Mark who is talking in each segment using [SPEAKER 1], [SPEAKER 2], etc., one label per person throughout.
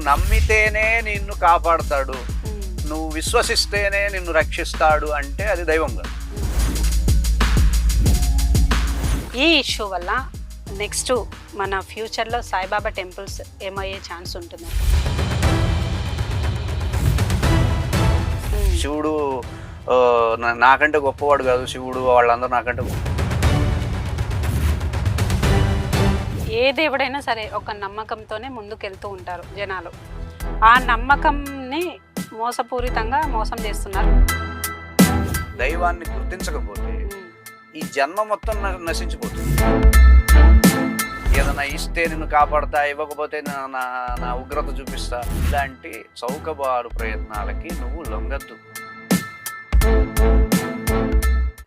[SPEAKER 1] నమ్మితేనే నిన్ను కాపాడతాడు, నువ్వు విశ్వసిస్తేనే నిన్ను రక్షిస్తాడు అంటే అది దైవం కాదు.
[SPEAKER 2] ఈ ఇష్యూ వల్ల నెక్స్ట్ మన ఫ్యూచర్లో సాయిబాబా టెంపుల్స్ ఏమయ్యే ఛాన్స్ ఉంటుంది?
[SPEAKER 1] శివుడు నాకంటే గొప్పవాడు కాదు, శివుడు వాళ్ళందరూ నాకంటే
[SPEAKER 2] ఏ దేవుడైనా సరే ఒక నమ్మకంతోనే ముందుకెళ్తూ ఉంటారు జనాలు. ఆ నమ్మకంని మోసపూరితంగా మోసం చేస్తున్నారు.
[SPEAKER 1] దైవాన్ని గుర్తించకపోతే ఈ జన్మ మొత్తం నశించిపోతుంది. ఏదైనా ఇస్తే నిన్ను కాపాడతా, ఇవ్వకపోతే నా ఉగ్రత చూపిస్తా, ఇలాంటి చౌకబారు ప్రయత్నాలకి నువ్వు లొంగద్దు.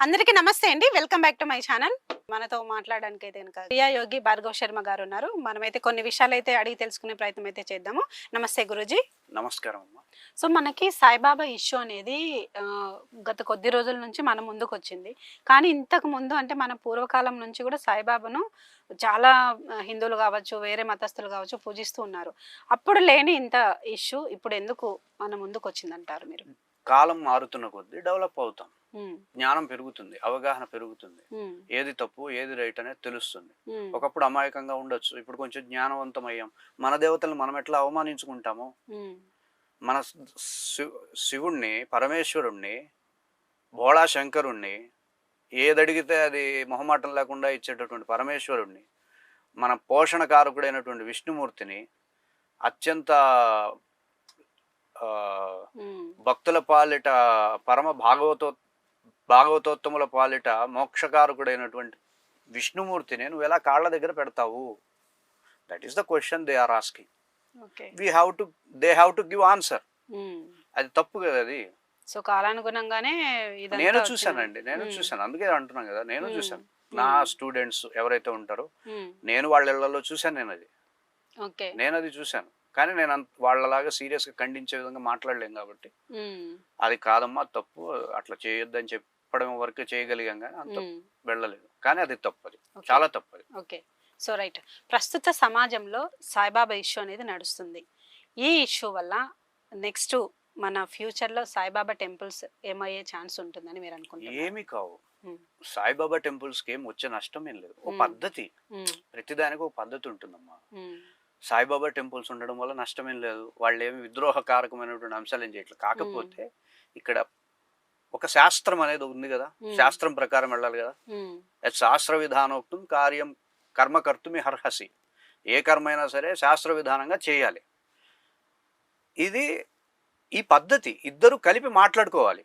[SPEAKER 2] అందరికీ నమస్తే అండి, welcome back to my channel. మనతో మాట్లాడడానికి అయితే క్రియా యోగి భార్గవ్ శర్మ గారు ఉన్నారు. మనమైతే కొన్ని విషయాలు అయితే అడిగి తెలుసుకునే ప్రయత్నం అయితే చేద్దాము. నమస్తే గురూజీ.
[SPEAKER 1] నమస్కారం అమ్మా.
[SPEAKER 2] సో మనకి సాయిబాబా ఇష్యూ అనేది గత కొద్ది రోజుల నుంచి మన ముందుకు వచ్చింది. కానీ ఇంతకు ముందు అంటే మన పూర్వకాలం నుంచి కూడా సాయిబాబాను చాలా హిందువులు కావచ్చు, వేరే మతస్థులు కావచ్చు పూజిస్తూ ఉన్నారు. అప్పుడు లేని ఇంత ఇష్యూ ఇప్పుడు ఎందుకు మన ముందుకు వచ్చిందంటారు మీరు?
[SPEAKER 1] కాలం మారుతున్న కొద్దీ డెవలప్ అవుతాం, జ్ఞానం పెరుగుతుంది, అవగాహన పెరుగుతుంది, ఏది తప్పు ఏది రైట్ అనేది తెలుస్తుంది. ఒకప్పుడు అమాయకంగా ఉండొచ్చు, ఇప్పుడు కొంచెం జ్ఞానవంతం అయ్యాం. మన దేవతలను మనం ఎట్లా అవమానించుకుంటామో, మన శివుణ్ణి, పరమేశ్వరుణ్ణి, భోళా శంకరుణ్ణి, ఏదడిగితే అది మొహమాటం లేకుండా ఇచ్చేటటువంటి పరమేశ్వరుణ్ణి, మన పోషణ కారకుడైనటువంటి విష్ణుమూర్తిని, అత్యంత భక్తుల పాలిట పరమ భాగవతోత్తముల పాలిట మోక్షకారకుడైనటువంటి విష్ణుమూర్తిని నువ్వు ఎలా కాళ్ళ దగ్గర పెడతావు? That is the question they are asking. They have to give answer. అది తప్పు కదా అది.
[SPEAKER 2] సో కాలానుగుణంగానే
[SPEAKER 1] నేను చూశానండి, చూశాను, అందుకే అంటున్నాను కదా, నేను చూశాను. నా స్టూడెంట్స్ ఎవరైతే ఉంటారో నేను వాళ్ళ ఇళ్లలో చూశాను, నేను అది చూశాను. కానీ నేను వాళ్ళలాగా సీరియస్గా ఖండించే విధంగా మాట్లాడలేం కాబట్టి అది కాదమ్మా తప్పు, అట్లా చేయొద్దని చెప్పడం వరకు చేయగలిగాం, కానీ అంత వెళ్ళలేదు. కానీ అది తప్పది, చాలా తప్పది.
[SPEAKER 2] Okay, so right. ప్రస్తుత సమాజంలో సాయిబాబా ఇష్యూ అనేది నడుస్తుంది. ఈ ఇష్యూ వల్ల నెక్స్ట్ మన ఫ్యూచర్లో సాయిబాబా టెంపుల్స్ ఏమయ్యే ఛాన్స్ ఉంటుందని మీరు అనుకుంటున్నారు?
[SPEAKER 1] ఏమి కావు. సాయిబాబా టెంపుల్స్కి ఏం వచ్చే నష్టం ఏం లేదు. ఓ పద్ధతి, ప్రతిదానికి ఒక పద్ధతి ఉంటుందమ్మా. సాయిబాబా టెంపుల్స్ ఉండడం వల్ల నష్టమేం లేదు. వాళ్ళు ఏమి విద్రోహకారకమైనటువంటి అంశాలు ఏం చేయట్లేదు. కాకపోతే ఇక్కడ ఒక శాస్త్రం అనేది ఉంది కదా, శాస్త్రం ప్రకారం వెళ్ళాలి కదా. శాస్త్ర విధానోక్తం కార్యం కర్మకర్తుమి హర్హసి. ఏ కర్మ అయినా సరే శాస్త్ర విధానంగా చేయాలి. ఇది ఈ పద్ధతి ఇద్దరు కలిపి మాట్లాడుకోవాలి.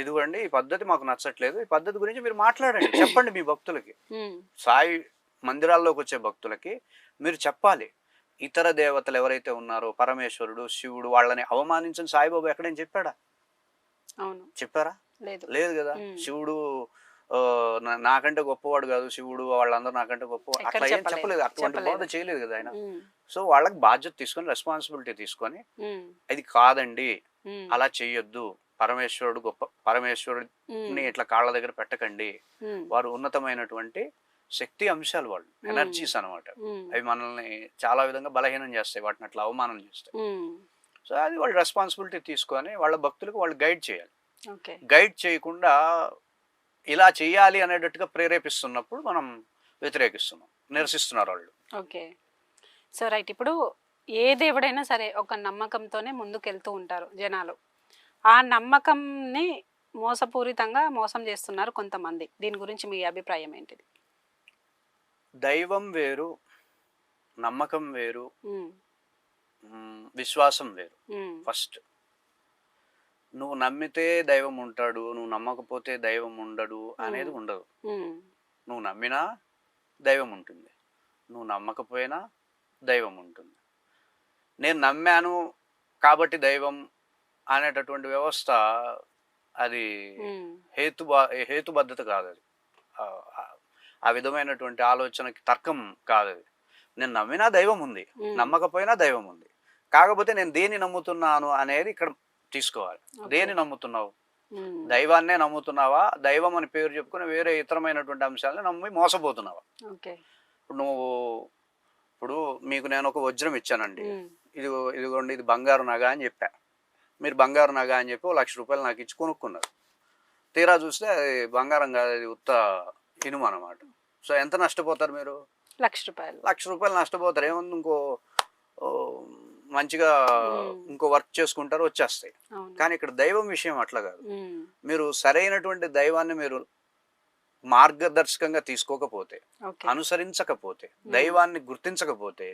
[SPEAKER 1] ఇదిగోండి ఈ పద్ధతి మాకు నచ్చట్లేదు, ఈ పద్ధతి గురించి మీరు మాట్లాడండి, చెప్పండి మీ భక్తులకి. సాయి మందిరాల్లోకి వచ్చే భక్తులకి మీరు చెప్పాలి. ఇతర దేవతలు ఎవరైతే ఉన్నారో పరమేశ్వరుడు, శివుడు, వాళ్ళని అవమానించని సాయిబాబా ఎక్కడైనా చెప్పాడా? చెప్పారా? లేదు కదా. శివుడు నాకంటే గొప్పవాడు కాదు, శివుడు వాళ్ళందరూ నాకంటే గొప్పవాడు, అట్లా ఏం చెప్పలేదు. అటువంటి బోధ చేయలేదు కదా ఆయన. సో వాళ్ళకి బాధ్యత తీసుకొని, రెస్పాన్సిబిలిటీ తీసుకొని, అది కాదండి అలా చెయ్యొద్దు, పరమేశ్వరుడు గొప్ప, పరమేశ్వరుడిని ఇట్లా కాళ్ళ దగ్గర పెట్టకండి, వారు ఉన్నతమైనటువంటి శక్తి అంశాలు, వాళ్ళు ఎనర్జీస్ అనమాట. అవి మనల్ని చాలా విధంగా బలహీనం చేస్తాయి, వాటిని అట్లా అవమానం చేస్తాయి. సో అది వాళ్ళు రెస్పాన్సిబిలిటీ తీసుకొని వాళ్ళ భక్తులకు వాళ్ళు గైడ్ చేయాలి. గైడ్ చేయకుండా ఇలా చేయాలి అనేటట్టుగా ప్రేరేపిస్తున్నప్పుడు మనం వ్యతిరేకిస్తున్నాం, నిరసిస్తున్నారు వాళ్ళు.
[SPEAKER 2] Okay, so right. ఇప్పుడు ఏ దేవుడైనా సరే ఒక నమ్మకంతోనే ముందుకెళ్తూ ఉంటారు జనాలు. ఆ నమ్మకంని మోసపూరితంగా మోసం చేస్తున్నారు కొంతమంది. దీని గురించి మీ అభిప్రాయం ఏంటిది?
[SPEAKER 1] దైవం వేరు, నమ్మకం వేరు, విశ్వాసం వేరు. ఫస్ట్ నువ్వు నమ్మితే దైవం ఉంటాడు, నువ్వు నమ్మకపోతే దైవం ఉండడు అనేది ఉండదు. నువ్వు నమ్మినా దైవం ఉంటుంది, నువ్వు నమ్మకపోయినా దైవం ఉంటుంది. నేను నమ్మాను కాబట్టి దైవం అనేటటువంటి వ్యవస్థ అది హేతుబద్ధత కాదు. అది ఆ విధమైనటువంటి ఆలోచనకి తర్కం కాదు. అది నేను నమ్మినా దైవం ఉంది, నమ్మకపోయినా దైవం ఉంది. కాకపోతే నేను దేన్ని నమ్ముతున్నాను అనేది ఇక్కడ తీసుకోవాలి. దేన్ని నమ్ముతున్నావు? దైవాన్నే నమ్ముతున్నావా? దైవం అని పేరు చెప్పుకుని వేరే ఇతరమైనటువంటి అంశాలను నమ్మి మోసపోతున్నావా? ఇప్పుడు మీకు నేను ఒక వజ్రం ఇచ్చానండి, ఇదిగోండి ఇది బంగారు నగ అని చెప్పా. మీరు బంగారు నగ అని చెప్పి 1,00,000 రూపాయలు నాకు ఇచ్చి కొనుక్కున్నారు. తీరా చూస్తే అది బంగారం కాదు, అది ఉత్త ఇనుము అనమాట. సో ఎంత నష్టపోతారు మీరు?
[SPEAKER 2] 1,00,000 రూపాయలు.
[SPEAKER 1] 1,00,000 రూపాయలు నష్టపోతారు. ఏముంది, ఇంకో ఓ, మంచిగా ఇంకో వర్క్ చేసుకుంటారు, వచ్చేస్తాయి. కానీ ఇక్కడ దైవం విషయం అట్లా కాదు. మీరు సరైనటువంటి దైవాన్ని మీరు మార్గదర్శకంగా తీసుకోకపోతే, అనుసరించకపోతే, దైవాన్ని గుర్తించకపోతే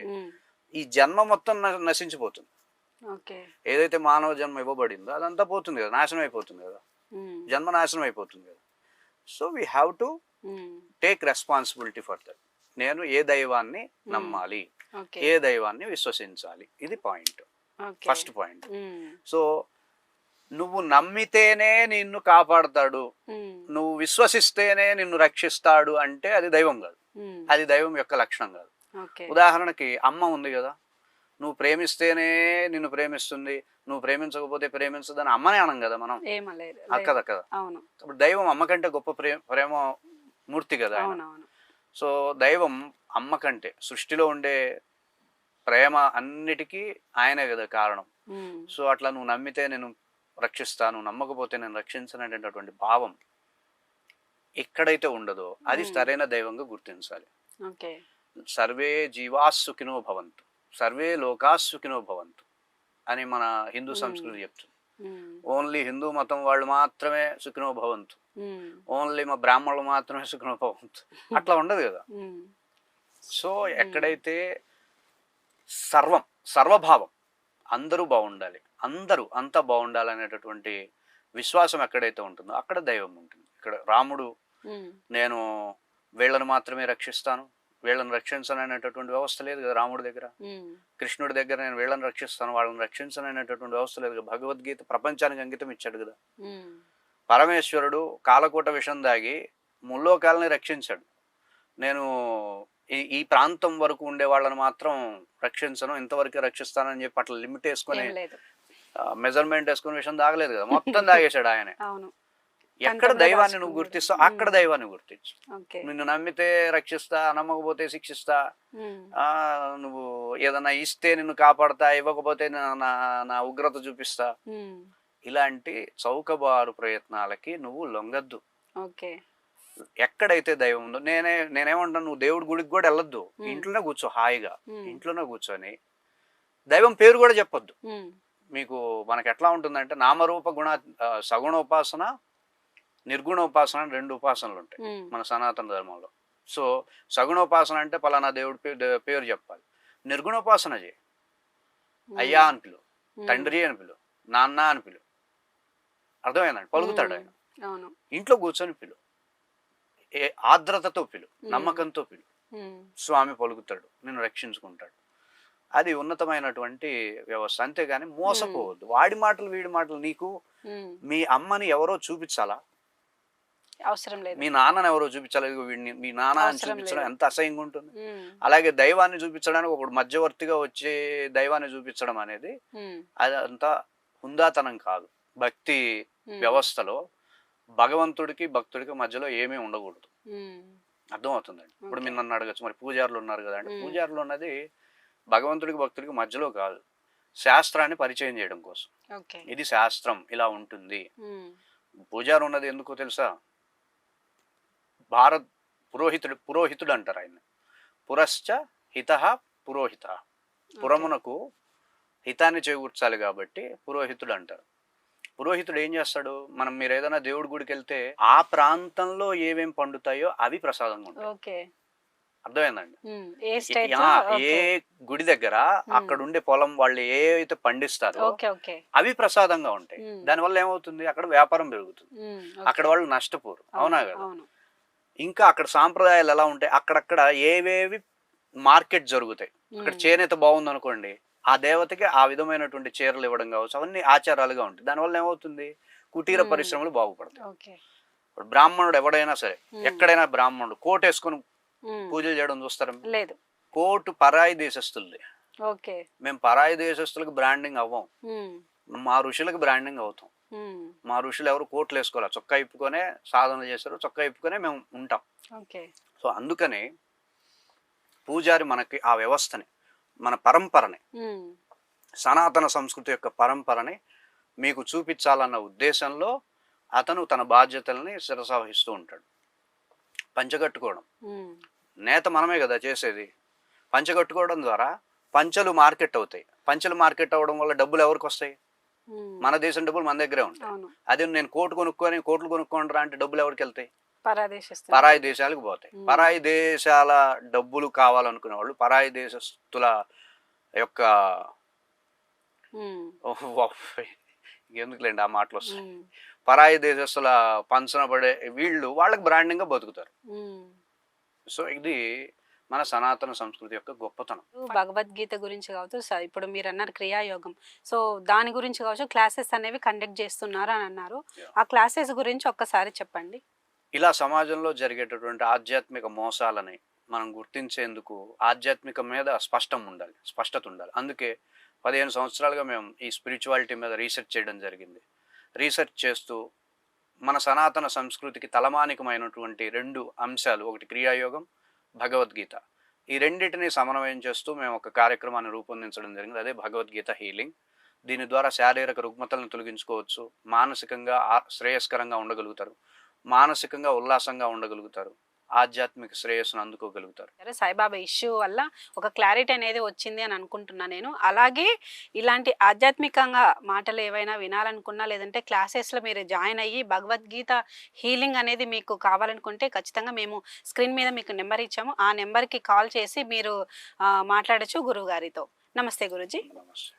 [SPEAKER 1] ఈ జన్మ మొత్తం నశించిపోతుంది. ఏదైతే మానవ జన్మ ఇవ్వబడిందో అదంతా పోతుంది కదా, నాశనం అయిపోతుంది కదా, జన్మ నాశనం అయిపోతుంది కదా. So we have to take responsibility for that. నేను ఏ దైవాన్ని నమ్మాలి, ఏ దైవాన్ని విశ్వసించాలి, ఇది పాయింట్, ఫస్ట్ పాయింట్. సో నువ్వు నమ్మితేనే నిన్ను కాపాడతాడు, నువ్వు విశ్వసిస్తేనే నిన్ను రక్షిస్తాడు అంటే అది దైవం కాదు, అది దైవం యొక్క లక్షణం కాదు. ఉదాహరణకి అమ్మ ఉంది కదా, నువ్వు ప్రేమిస్తేనే నిన్ను ప్రేమిస్తుంది, నువ్వు ప్రేమించకపోతే ప్రేమించదని అమ్మనే అనం కదా మనం, కదా. ఇప్పుడు దైవం అమ్మ కంటే గొప్ప ప్రేమ మూర్తి కదా. సో దైవం అమ్మ కంటే, సృష్టిలో ఉండే ప్రేమ అన్నిటికీ ఆయనే కదా కారణం. సో అట్లా నువ్వు నమ్మితే నేను రక్షిస్తాను, నమ్మకపోతే నేను రక్షించను అనేటటువంటి భావం ఎక్కడైతే ఉండదో అది సరైన దైవంగా గుర్తించాలి. సర్వే జీవాస్ సుఖినో భవంతు, సర్వే లోకాస్ సుఖినో భవంతు అని మన హిందూ సంస్కృతి చెప్తుంది. ఓన్లీ హిందూ మతం వాళ్ళు మాత్రమే సుఖినో భవంతు, ఓన్లీ మా బ్రాహ్మణులు మాత్రమే సుఖినో భవంతు, అట్లా ఉండదు కదా. సో ఎక్కడైతే సర్వభావం, అందరూ బాగుండాలి, అందరూ అంతా బాగుండాలి అనేటటువంటి విశ్వాసం ఎక్కడైతే ఉంటుందో అక్కడ దైవం ఉంటుంది. ఇక్కడ రాముడు నేను వీళ్ళని మాత్రమే రక్షిస్తాను, వీళ్ళని రక్షించను అనేటటువంటి వ్యవస్థ లేదు కదా రాముడి దగ్గర. కృష్ణుడి దగ్గర నేను వీళ్ళని రక్షిస్తాను, వాళ్ళని రక్షించను అనేటటువంటి వ్యవస్థ లేదు కదా. భగవద్గీత ప్రపంచానికి అంకితం ఇచ్చాడు కదా. పరమేశ్వరుడు కాలకూట విషం దాగి ముల్లోకాలని రక్షించాడు. నేను ఈ ప్రాంతం వరకు ఉండే వాళ్ళని మాత్రం రక్షించను, ఇంతవరకే రక్షిస్తానని చెప్పి అట్లా లిమిట్ వేసుకొని మెజర్మెంట్ వేసుకుని విషయం దాగలేదు కదా, మొత్తం దాగేశాడు ఆయనే. ఎక్కడ దైవాన్ని నువ్వు గుర్తిస్తావు అక్కడ దైవాన్ని గుర్తించు. నిన్ను నమ్మితే రక్షిస్తా, నమ్మకపోతే శిక్షిస్తా, నువ్వు ఏదన్నా ఇస్తే నిన్ను కాపాడతా, ఇవ్వకపోతే నా ఉగ్రత చూపిస్తా, ఇలాంటి చౌకబారు ప్రయత్నాలకి నువ్వు లొంగద్దు. ఎక్కడైతే దైవం ఉందో, నేనేమంటాను, నువ్వు దేవుడి గుడికి కూడా వెళ్ళొద్దు, ఇంట్లోనే కూర్చో, హాయిగా ఇంట్లోనే కూర్చొని దైవం పేరు కూడా చెప్పొద్దు. మీకు మనకి ఎట్లా ఉంటుందంటే నామరూప సగుణోపాసన, నిర్గుణోపాసన అని 2 ఉపాసనలు ఉంటాయి మన సనాతన ధర్మంలో. సో సగుణోపాసన అంటే పలానా దేవుడి పేరు చెప్పాలి. నిర్గుణోపాసన చేయి, అయ్యా అని పిలు, తండ్రి అని పిలు, నాన్న అని పిలు, అర్థమైందండి, పలుకుతాడు ఆయన. ఇంట్లో కూర్చొని పిలు, ఆర్ద్రతతో పిలు, నమ్మకంతో పిలు, స్వామి పలుకుతాడు, నిన్ను రక్షించుకుంటాడు. అది ఉన్నతమైనటువంటి వ్యవస్థ. అంతేగాని మోసపోవద్దు. వాడి మాటలు వీడి మాటలు. నీకు మీ అమ్మని ఎవరో చూపించాలా,
[SPEAKER 2] అవసరం లేదు.
[SPEAKER 1] మీ నాన్నని ఎవరో చూపించాలి, వీడిని మీ నాన్న అని చూపించడం ఎంత అసహ్యంగా ఉంటుంది. అలాగే దైవాన్ని చూపించడానికి ఒకడు మధ్యవర్తిగా వచ్చే దైవాన్ని చూపించడం అనేది అదంతా హుందాతనం కాదు. భక్తి వ్యవస్థలో భగవంతుడికి భక్తుడికి మధ్యలో ఏమీ ఉండకూడదు. అర్థమవుతుందండి. ఇప్పుడు మీరు నన్ను అడగచ్చు, మరి పూజారులు ఉన్నారు కదా అంటే, పూజారులు ఉన్నది భగవంతుడికి భక్తుడికి మధ్యలో కాదు, శాస్త్రాన్ని పరిచయం చేయడం కోసం. ఇది శాస్త్రం ఇలా ఉంటుంది. పూజారు ఉన్నది ఎందుకో తెలుసా? భారత్ పురోహితుడు అంటారు ఆయన. పురశ్చ హిత పురోహిత, పురమునకు హితాన్ని చేకూర్చాలి కాబట్టి పురోహితుడు అంటారు. పురోహితుడు ఏం చేస్తాడు, మీరు ఏదైనా దేవుడి గుడికి వెళ్తే ఆ ప్రాంతంలో ఏమేం పండుతాయో అవి ప్రసాదంగా ఉంటాయి. అర్థమైందండి. ఏ గుడి దగ్గర అక్కడ ఉండే పొలం వాళ్ళు ఏవైతే పండిస్తారో అవి ప్రసాదంగా ఉంటాయి. దానివల్ల ఏమవుతుంది, అక్కడ వ్యాపారం పెరుగుతుంది, అక్కడ వాళ్ళు నష్టపోరు. అవునా కదా. ఇంకా అక్కడ సాంప్రదాయాలు ఎలా ఉంటాయి, అక్కడక్కడ ఏవేవి మార్కెట్ జరుగుతాయి. అక్కడ చేనేత బాగుంది అనుకోండి, ఆ దేవతకి ఆ విధమైనటువంటి చీరలు ఇవ్వడం కావచ్చు, అవన్నీ ఆచారాలుగా ఉంటాయి. దానివల్ల ఏమవుతుంది, కుటీర పరిశ్రమలు బాగుపడతాయి. ఇప్పుడు బ్రాహ్మణుడు ఎవడైనా సరే, ఎక్కడైనా బ్రాహ్మణుడు కోట్ వేసుకొని పూజలు చేయడం చూస్తారా? లేదు. కోటు పరాయి దేశస్తులది. మేము పరాయి దేశస్తులకు బ్రాండింగ్ అవ్వం, మా ఋషులకు బ్రాండింగ్ అవుతాం. మా ఋషులు ఎవరు కోట్లు వేసుకోవాలి, చొక్కా ఇప్పుకొనే సాధన చేస్తారు, చొక్కా ఇప్పుకొనే మేము ఉంటాం. సో అందుకని పూజారి మనకి ఆ వ్యవస్థని, మన పరంపరని సనాతన సంస్కృతి యొక్క పరంపరని మీకు చూపించాలన్న ఉద్దేశంలో అతను తన బాధ్యతల్ని శిరసావహిస్తూ ఉంటాడు. పంచగట్టుకోవడం నేత మనమే కదా చేసేది. పంచగట్టుకోవడం ద్వారా పంచలు మార్కెట్ అవుతాయి. పంచలు మార్కెట్ అవ్వడం వల్ల డబ్బులు ఎవరికి వస్తాయి? మన దేశం డబ్బులు మన దగ్గరే ఉంటాయి. అదే నేను కోట్లు కొనుక్కోండి రా అంటే డబ్బులు ఎవరికి వెళ్తాయి? పరాయి దేశాలకు పోతాయి. పరాయి దేశాల డబ్బులు కావాలనుకునే వాళ్ళు పరాయి దేశస్తుల యొక్క ఎందుకులేండి ఆ మాటలు వస్తాయి. పరాయి దేశస్తుల పంచన పడే వీళ్ళు వాళ్ళకి బ్రాండింగ్ గా బతుకుతారు. సో ఇది మన సనాతన సంస్కృతి యొక్క గొప్పతనం.
[SPEAKER 2] భగవద్గీత గురించి కావచ్చు, ఇప్పుడు మీరు అన్నారు క్రియాయోగం, సో దాని గురించి కావచ్చు క్లాసెస్ అనేవి కండక్ట్ చేస్తున్నారు అని అన్నారు. ఆ క్లాసెస్ గురించి ఒక్కసారి చెప్పండి.
[SPEAKER 1] ఇలా సమాజంలో జరిగేటటువంటి ఆధ్యాత్మిక మోసాలని మనం గుర్తించేందుకు ఆధ్యాత్మిక మీద స్పష్టత ఉండాలి. అందుకే 15 సంవత్సరాలుగా మేము ఈ స్పిరిచువాలిటీ మీద రీసెర్చ్ చేయడం జరిగింది. రీసెర్చ్ చేస్తూ మన సనాతన సంస్కృతికి తలమానికమైనటువంటి 2 అంశాలు, ఒకటి క్రియాయోగం, భగవద్గీత, ఈ రెండింటిని సమన్వయం చేస్తూ మేము ఒక కార్యక్రమాన్ని రూపొందించడం జరిగింది. అదే భగవద్గీత హీలింగ్. దీని ద్వారా శారీరక రుగ్మతలను తొలగించుకోవచ్చు, మానసికంగా శ్రేయస్కరంగా ఉండగలుగుతారు, మానసికంగా ఉల్లాసంగా ఉండగలుగుతారు, ఆధ్యాత్మిక శ్రేయస్సును అందుకోగలుగుతారు.
[SPEAKER 2] సాయిబాబా ఇష్యూ వల్ల ఒక క్లారిటీ అనేది వచ్చింది అని అనుకుంటున్నా నేను. అలాగే ఇలాంటి ఆధ్యాత్మికంగా మాటలు ఏవైనా వినాలనుకున్నా, లేదంటే క్లాసెస్లో మీరు జాయిన్ అయ్యి భగవద్గీత హీలింగ్ అనేది మీకు కావాలనుకుంటే ఖచ్చితంగా మేము స్క్రీన్ మీద మీకు నెంబర్ ఇచ్చాము. ఆ నెంబర్కి కాల్ చేసి మీరు మాట్లాడచ్చు గురువు గారితో. నమస్తే గురూజీ.
[SPEAKER 1] నమస్తే.